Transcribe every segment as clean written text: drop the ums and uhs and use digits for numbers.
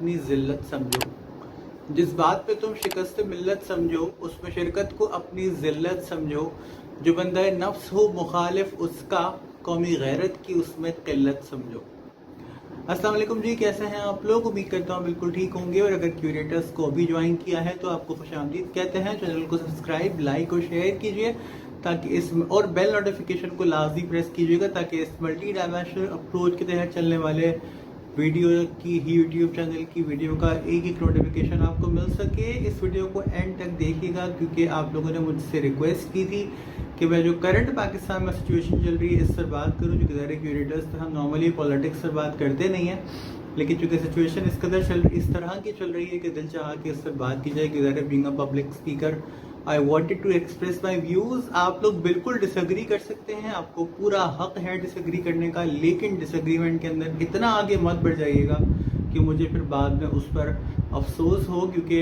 अपनी जिल्लत समझो। जिस बात पे तुम शिकस्त मिल्लत समझो उसमें शिरकत को अपनी जिल्लत समझो। जो बंदा नफ्स हो मुखालिफ उसका, कौमी गैरत की उसमें किल्लत समझो। अस्सलाम वालेकुम जी, कैसे हैं आप लोग? उम्मीद करता हूँ बिल्कुल ठीक होंगे। और अगर क्यूरेटर्स को अभी ज्वाइन किया है तो आपको खुशामदीद कहते हैं। चैनल को सब्सक्राइब, लाइक और शेयर कीजिए ताकि इस और बेल नोटिफिकेशन को लाजमी प्रेस कीजिएगा ताकि इस मल्टी डायमेंशनल अप्रोच के तहत चलने वाले वीडियो की यूट्यूब चैनल की वीडियो का एक नोटिफिकेशन आपको मिल सके। इस वीडियो को एंड तक देखिएगा क्योंकि आप लोगों ने मुझसे रिक्वेस्ट की थी कि मैं जो करंट पाकिस्तान में सिचुएशन चल रही है इस पर बात करूं। जो ज़ाहिर क्यूरेटर्स तो हम नॉर्मली पॉलिटिक्स पर बात करते नहीं हैं, लेकिन चूंकि सिचुएशन इस तरह की चल रही है कि दिल चाहा कि इस पर बात की जाए। कि ज़ाहिर being a public speaker I wanted to express my views. आप लोग बिल्कुल डिसएग्री कर सकते हैं, आपको पूरा हक है डिसएग्री करने का, लेकिन डिसएग्रीमेंट के अंदर इतना आगे मत बढ़ जाइएगा कि मुझे फिर बाद में उस पर अफसोस हो। क्योंकि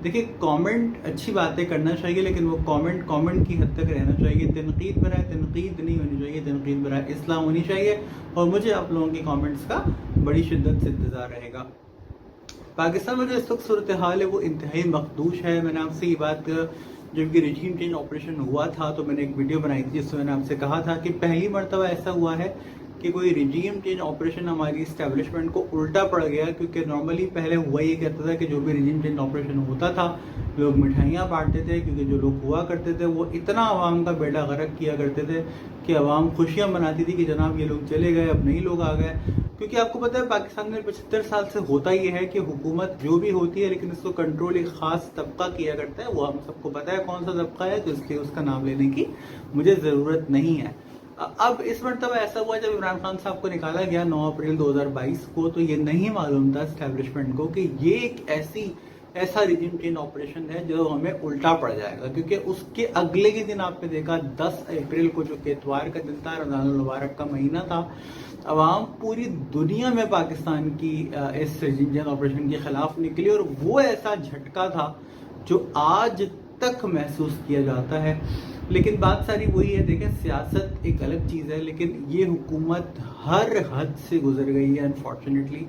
देखिए, कमेंट अच्छी बातें करना चाहिए, लेकिन वो कमेंट की हद तक रहना चाहिए। तनकीद बराए तनकीद नहीं होनी चाहिए, तनकीद बराए इस्लाम होनी चाहिए। और मुझे आप लोगों के कमेंट्स का बड़ी शिद्दत से इंतज़ार रहेगा। पाकिस्तान में जो इस वक्त सूरत हाल है वो इंतहाई मखदूश है। मैंने आपसे ये बात जब कि रजीम चेंज ऑपरेशन हुआ था तो मैंने एक वीडियो बनाई थी जिसमें मैंने आपसे कहा था कि पहली मरतबा ऐसा हुआ है कि कोई रजीम चेंज ऑपरेशन हमारी इस्टेब्लिशमेंट को उल्टा पड़ गया। क्योंकि नॉर्मली पहले हुआ ये कहता था कि जो भी रजीम चेंज ऑपरेशन होता था लोग मिठाइयाँ बांटते थे, क्योंकि जो लोग हुआ करते थे वो इतना आवाम का बेड़ा गर्क किया करते थे कि आवाम खुशियाँ मनाती थी कि जनाब ये लोग चले गए, अब नई लोग आ गए। क्योंकि आपको पता है पाकिस्तान में 75 साल से होता ही है कि हुकूमत जो भी होती है लेकिन इसको कंट्रोल एक खास तबका किया करता है। वो हम सबको पता है कौन सा तबका है, तो इसलिए उसका नाम लेने की मुझे ज़रूरत नहीं है। अब इस मरतबा ऐसा हुआ जब इमरान खान साहब को निकाला गया 9 अप्रैल 2022 को, तो ये नहीं मालूम था एस्टेब्लिशमेंट को कि ये एक ऐसा रिजिम चेंज ऑपरेशन है जो हमें उल्टा पड़ जाएगा। क्योंकि उसके अगले ही दिन आपने देखा 10 अप्रैल को, जो कि इतवार का दिन था, रमजान मुबारक का महीना था, अवाम पूरी दुनिया में पाकिस्तान की इस रिजिम चेंज ऑपरेशन के खिलाफ निकली। और वो ऐसा झटका था जो आज तक महसूस किया जाता है। लेकिन बात सारी वही है, देखें सियासत एक अलग चीज़ है, लेकिन ये हुकूमत हर हद से गुजर गई है अनफॉर्चुनेटली।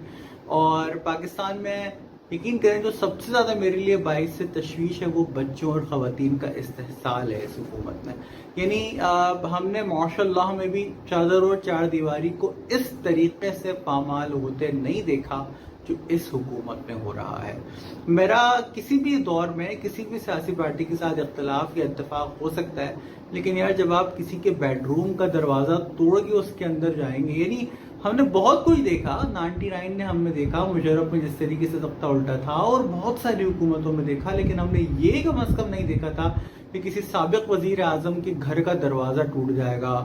और पाकिस्तान में यकीन करें जो सबसे ज़्यादा मेरे लिए बाइस से तशवीश है वो बच्चों और ख़वातीन का इस्तेहसाल है इस हुकूमत में। यानी हमने माशाल्लाह में भी चादर और चार दीवारी को इस तरीके से पामाल होते नहीं देखा जो इस हुकूमत में हो रहा है। मेरा किसी भी दौर में किसी भी सियासी पार्टी के साथ इख्तलाफ या इत्तेफाक हो सकता है, लेकिन यार जब आप किसी के बेडरूम का दरवाज़ा तोड़ के उसके अंदर जाएंगे, यानी हमने बहुत कुछ देखा। 99 ने हमने देखा मुशर्रफ में जिस तरीके से तख्ता उल्टा था, और बहुत सारी हुकूमतों में देखा, लेकिन हमने ये कम अज़ कम नहीं देखा था कि किसी साबिक वजीर आजम के घर का दरवाज़ा टूट जाएगा,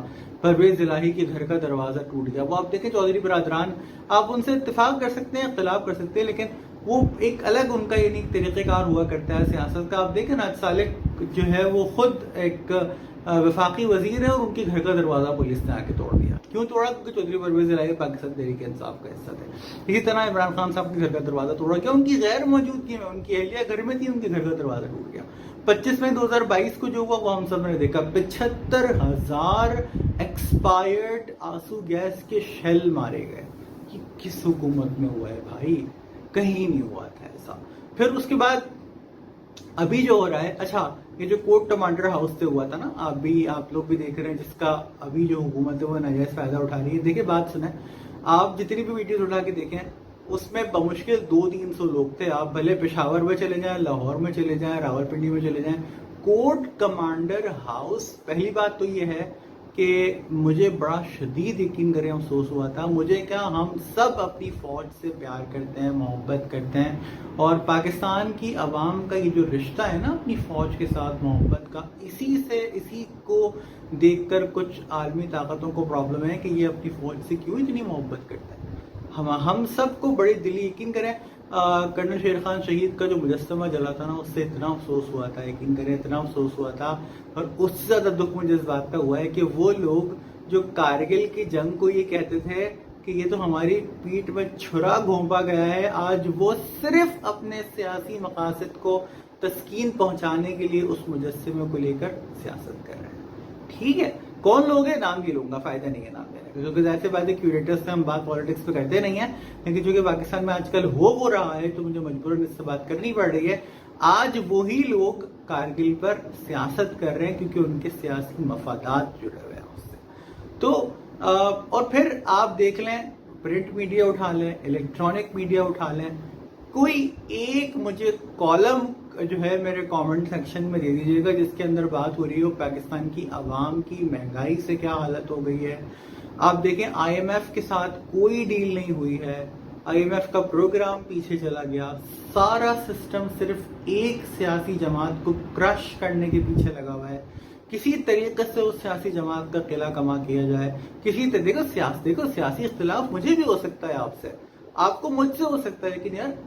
परवेज इलाही के घर का दरवाज़ा टूट गया। वो आप देखें चौधरी बरादरान, आप उनसे इत्तेफाक कर सकते हैं, इख्तलाफ कर सकते हैं, लेकिन वो एक अलग उनका यानी तरीक़ेकार हुआ करता है सियासत का। आप देखें नाज सालेक जो है वो खुद एक वफाकी वजीर है और उनके घर का दरवाज़ा पुलिस ने आके तोड़ दिया। क्यों तोड़ा? क्योंकि चौधरी परवेज इलाही पाकिस्तान तहरीक इंसाफ का हिस्सा थे। इसी तरह इमरान खान साहब के घर का दरवाज़ा तोड़ा गया उनकी गैर मौजूदगी में। उनकी अहलिया घर में थी, उनके घर का दरवाज़ा टूट गया। 25 मई 2022 को जो हुआ वो हम सब ने देखा। 75,000 एक्सपायर्ड आंसू गैस के शेल मारे गए। ये किस हुकूमत में हुआ है भाई? कहीं नहीं हुआ था ऐसा। फिर उसके बाद अभी जो हो रहा है, अच्छा ये जो कोर्ट टमाटर हाउस से हुआ था ना, अभी आप लोग भी देख रहे हैं, जिसका अभी जो हुकूमत है वो नाजायज फायदा उठा रही है। देखिए बात सुने, आप जितनी भी वीडियोस उठा के देखें उसमें बमुश्किल 200-300 लोग थे। आप भले पेशावर में चले जाएं, लाहौर में चले जाएं, रावलपिंडी में चले जाएं, कोर्ट कमांडर हाउस। पहली बात तो ये है कि मुझे बड़ा शदीद यकीन करें अफसोस हुआ था। मुझे क्या, हम सब अपनी फ़ौज से प्यार करते हैं, मोहब्बत करते हैं, और पाकिस्तान की आवाम का ये जो रिश्ता है ना अपनी फ़ौज के साथ मोहब्बत का, इसी को देखकर कुछ आलमी ताकतों को प्रॉब्लम है कि ये अपनी फ़ौज से क्यों इतनी मोहब्बत करता है। हम सबको बड़े दिली यकीन करें, कर्नल शेर खान शहीद का जो मुजस्समा जला था ना, उससे इतना अफसोस हुआ था, यकीन करें इतना अफसोस हुआ था। और उससे ज़्यादा दुख मुझे इस बात का हुआ है कि वो लोग जो कारगिल की जंग को ये कहते थे कि ये तो हमारी पीठ में छुरा घोंपा गया है, आज वो सिर्फ अपने सियासी मकासद को तस्कीन पहुंचाने के लिए उस मुजस्समे को लेकर सियासत कर रहे हैं। ठीक है, कौन लोग हैं नाम नहीं लूंगा, फायदा नहीं है नाम लेने का, क्योंकि जाहिर सी बात है क्यूरेटर्स से हम बात पॉलिटिक्स पे करते नहीं है, लेकिन चूंकि पाकिस्तान में आजकल हो रहा है तो मुझे मजबूरन इससे बात करनी पड़ रही है। आज वही लोग कारगिल पर सियासत कर रहे हैं क्योंकि उनके सियासी मफादात जुड़े हुए हैं उससे। तो और फिर आप देख लें, प्रिंट मीडिया उठा लें, इलेक्ट्रॉनिक मीडिया उठा लें, कोई एक मुझे कॉलम जो है मेरे कमेंट सेक्शन में दे दीजिएगा जिसके अंदर बात हो रही हो पाकिस्तान की आवाम की महंगाई से क्या हालत हो गई है। आप देखें आईएमएफ के साथ कोई डील नहीं हुई है, आईएमएफ का प्रोग्राम पीछे चला गया, सारा सिस्टम सिर्फ एक सियासी जमात को क्रश करने के पीछे लगा हुआ है। किसी तरीके से उस सियासी जमात का किला कमा किया जाए, किसी तरीके देखो सियासी इख्तिलाफ मुझे भी हो सकता है आपसे, आपको मुझसे हो सकता है, लेकिन यार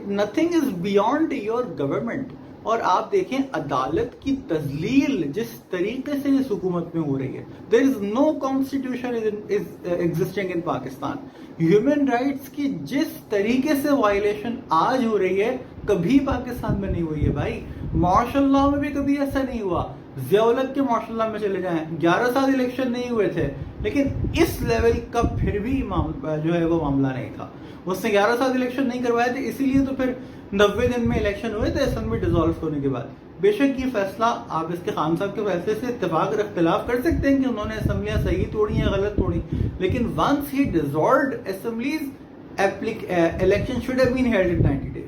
nothing is beyond your government. और आप देखें अदालत की तजलील जिस तरीके से इस हुकूमत में हो रही है, there is no constitution is existing in Pakistan. Human rights की जिस तरीके से वायलेशन आज हो रही है कभी पाकिस्तान में नहीं हुई है भाई। मार्शल लॉ में भी कभी ऐसा नहीं हुआ। ज़िया-उल-हक के मार्शल लॉ में चले जाएं, 11 साल इलेक्शन नहीं हुए थे, लेकिन इस लेवल का फिर भी जो है वो मामला नहीं था। उसने 11 साल इलेक्शन नहीं करवाए थे, इसीलिए तो फिर 90 दिन में इलेक्शन हुए थे असेंबली डिसॉल्व होने के बाद। बेशक ये फैसला आप इसके खान साहब के फैसले से इत्तेफाक और इख्तिलाफ कर सकते हैं कि उन्होंने असेंबलियां सही तोड़ी या गलत तोड़ी, लेकिन once he dissolved assemblies election should have been held in 90 days.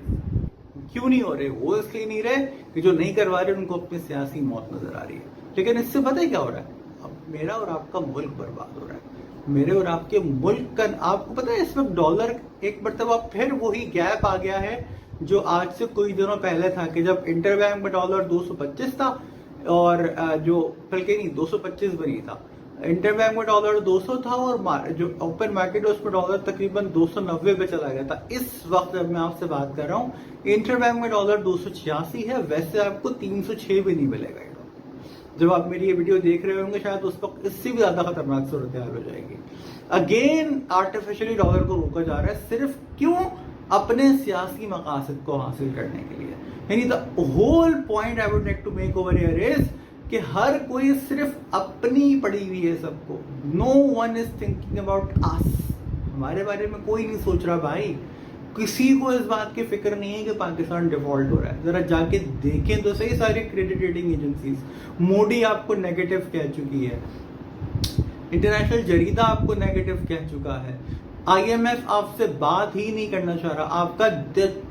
क्यों नहीं हो रहे? वो इसलिए नहीं रहे कि जो नहीं करवा रहे उनको अपनी सियासी मौत नजर आ रही है। लेकिन इससे पता है क्या हो रहा है? अब मेरा और आपका मुल्क बर्बाद हो रहा है। मेरे और आपके मुल्क का, आपको पता है इस वक्त डॉलर एक मरतबा फिर वही गैप आ गया है जो आज से कुछ दिनों पहले था कि जब इंटरबैंक में डॉलर 225 था और जो बल्कि नहीं 225 भी नहीं था, इंटरबैंक में डॉलर 200 था और जो ओपन मार्केट है उसमें डॉलर तकरीबन 290 पे चला गया था। इस वक्त जब मैं आपसे बात कर रहा हूँ इंटरबैंक में डॉलर 286 है, वैसे आपको 306 भी नहीं मिलेगा। जब आप मेरी ये वीडियो देख रहे होंगे शायद उस वक्त इससे भी ज्यादा खतरनाक सूरत हाल हो जाएगी। अगेन आर्टिफिशियली डॉलर को रोका जा रहा है, सिर्फ क्यों? अपने सियासी मकासद को हासिल करने के लिए। यानी the whole point I would like to make over here is कि हर कोई सिर्फ अपनी पड़ी हुई है सबको। No one is thinking about us. हमारे बारे में कोई नहीं सोच रहा भाई। किसी को इस बात की फिक्र नहीं है कि पाकिस्तान डिफॉल्ट हो रहा है। जरा जाके देखें तो सही सारे क्रेडिट रेटिंग एजेंसीज। मोदी आपको नेगेटिव कह चुकी है, इंटरनेशनल जरीदा आपको नेगेटिव कह चुका है, आईएमएफ आपसे बात ही नहीं करना चाह रहा। आपका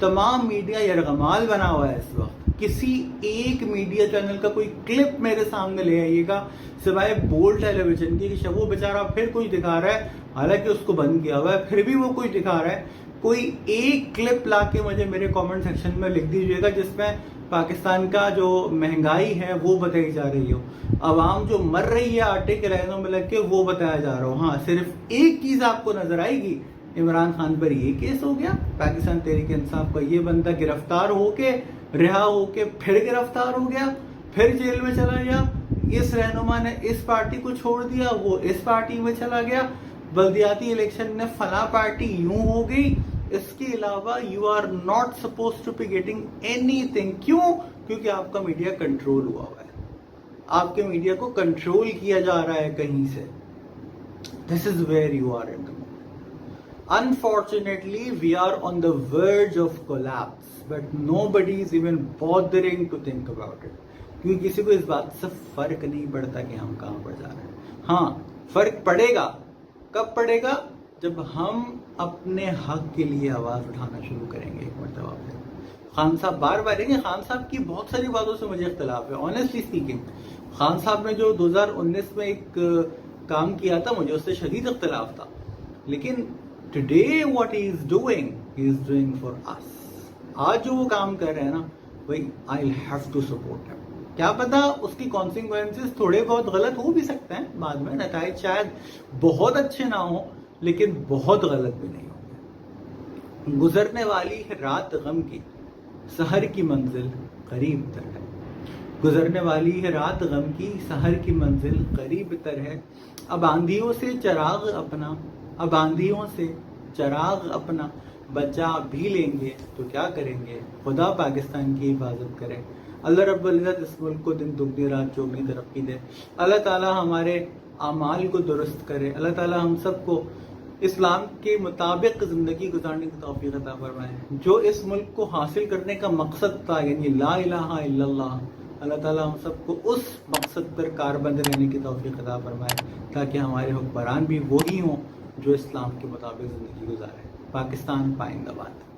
तमाम मीडिया यरगमाल बना हुआ है इस वक्त। किसी एक मीडिया चैनल का कोई क्लिप मेरे सामने ले आइएगा सिवाय बोल टेलीविजन की, वो बेचारा फिर कुछ दिखा रहा है, हालांकि उसको बंद किया हुआ है, फिर भी वो कुछ दिखा रहा है। कोई एक क्लिप लाके मुझे मेरे कमेंट सेक्शन में लिख दीजिएगा जिसमें पाकिस्तान का जो महंगाई है वो बताई जा रही हो, आवाम जो मर रही है आटे के लाइनों में लग के वो बताया जा रहा हो। हाँ, सिर्फ एक चीज आपको नजर आएगी, इमरान खान पर ये केस हो गया, पाकिस्तान तहरीक-ए-इंसाफ का ये बंदा गिरफ्तार होके रिहा होके फिर गिरफ्तार हो गया, फिर जेल में चला गया, इस रहनुमा ने इस पार्टी को छोड़ दिया, वो इस पार्टी में चला गया, बल्दियाती इलेक्शन में फला पार्टी यूं हो गई। इसके अलावा you are not suppose to be getting anything. क्यों? क्योंकि आपका मीडिया कंट्रोल हुआ है, आपके मीडिया को कंट्रोल किया जा रहा है कहीं से। This is where you are in the moment. Unfortunately we are on the verge of collapse but nobody is even bothering to think about it, क्योंकि किसी को इस बात से फर्क नहीं पड़ता कि हम कहां पर जा रहे हैं। हाँ, फर्क पड़ेगा। कब पड़ेगा? जब हम अपने हक के लिए आवाज उठाना शुरू करेंगे एक मरतबा फिर। खान साहब बार बार देंगे, खान साहब की बहुत सारी बातों से मुझे इख्तिलाफ है ऑनेस्टली स्पीकिंग। खान साहब ने जो 2019 में एक काम किया था मुझे उससे शदीद इख्तिलाफ था, लेकिन today what he is doing for us. आज जो वो काम कर रहे हैं ना भाई, I will have to support him. क्या पता उसकी कॉन्सिक्वेंसेस थोड़े बहुत गलत हो भी सकते हैं, बाद में नताइज शायद बहुत अच्छे ना हो लेकिन बहुत गलत भी नहीं होंगे। गुजरने वाली है रात गम की, सहर की मंजिल करीब तर है। गुजरने वाली है रात गम की, सहर की मंजिल करीब तर है। अब आंधियों से चराग अपना, अब आंधियों से चराग अपना, بچا بھی لیں گے تو کیا کریں گے؟ خدا پاکستان کی حفاظت کرے، اللہ رب العزت اس ملک کو دن دگنی رات چوگنی ترقی دے، اللہ تعالیٰ ہمارے اعمال کو درست کرے، اللہ تعالیٰ ہم سب کو اسلام کے مطابق زندگی گزارنے کی توفیق عطا فرمائے۔ جو اس ملک کو حاصل کرنے کا مقصد تھا، یعنی لا الہ الا اللہ، اللہ تعالیٰ ہم سب کو اس مقصد پر کاربند رہنے کی توفیق عطا فرمائے، تاکہ ہمارے حکمران بھی وہی ہوں جو اسلام کے مطابق زندگی گزارے۔ پاکستان پائندہ باد۔